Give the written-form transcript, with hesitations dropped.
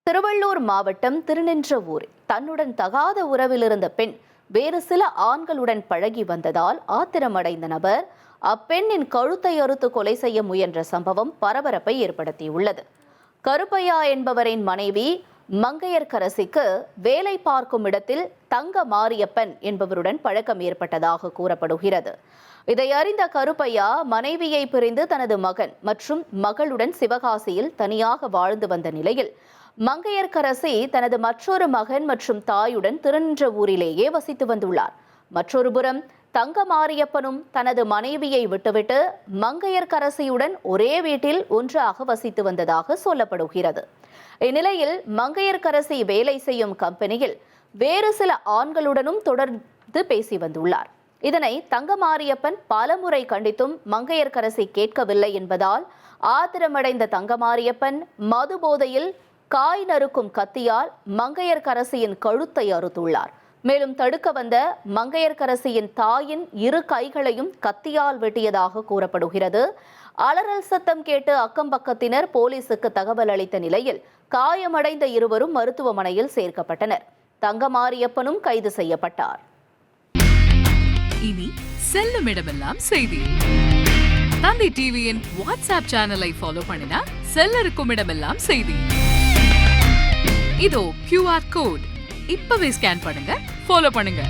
திருவள்ளூர் மாவட்டம் திருநின்றவூரில் தன்னுடன் தகாத உறவில் இருந்த பெண் வேறு சில ஆண்களுடன் பழகி வந்ததால் ஆத்திரமடைந்த நபர் அப்பெண்ணின் கழுத்தை அறுத்து கொலை செய்ய முயன்ற சம்பவம் பரபரப்பை ஏற்படுத்தியுள்ளது. கருப்பையா என்பவரின் மனைவி மங்கையர்கரசிக்கு வேலை பார்க்கும் இடத்தில் தங்க மாரியப்பன் என்பவருடன் பழக்கம் ஏற்பட்டதாக கூறப்படுகிறது. இதை அறிந்த கருப்பையா மனைவியை பிரிந்து தனது மகன் மற்றும் மகளுடன் சிவகாசியில் தனியாக வாழ்ந்து வந்த நிலையில் மங்கையர்கரசி தனது மற்றொரு மகன் மற்றும் தாயுடன் திருநின்றவூரிலேயே வசித்து வந்துள்ளார். மற்றொரு புறம் தங்க மாரியப்பனும் தனது மனைவியை விட்டுவிட்டு மங்கையர்கரசியுடன் ஒரே வீட்டில் ஒன்றாக வசித்து வந்ததாக சொல்லப்படுகிறது. இந்நிலையில் மங்கையர்கரசி வேலை செய்யும் கம்பெனியில் வேறு சில ஆண்களுடனும் தொடர்ந்து பேசி வந்துள்ளார். இதனை தங்க மாரியப்பன் பலமுறை கண்டித்தும் மங்கையர்கரசி கேட்கவில்லை என்பதால் ஆத்திரமடைந்த தங்க மாரியப்பன் மது போதையில் காய் நறுக்கும் கத்தியால் மங்கையர்கரசியின் கழுத்தை அறுத்துள்ளார். மேலும் தடுக்க வந்த மங்கையர்கரசியின் தாயின் இரு கைகளையும் கத்தியால் வெட்டியதாக கூறப்படுகிறது. அலறல் சத்தம் கேட்டு அக்கம்பக்கத்தினர் போலீசுக்கு தகவல் அளித்த நிலையில் காயமடைந்த இருவரும் மருத்துவமனையில் சேர்க்கப்பட்டனர். தங்க மாரியப்பனும் கைது செய்யப்பட்டார். இனி செல்லும் இடமெல்லாம் செய்தி. தந்தை டிவியின் வாட்ஸ்அப் சேனலை ஃபாலோ பண்ணினா செல்ல இருக்கும் இடமெல்லாம் செய்தி. இதோ QR கோட் இப்பவே ஸ்கேன் பண்ணுங்க, ஃபாலோ பண்ணுங்க.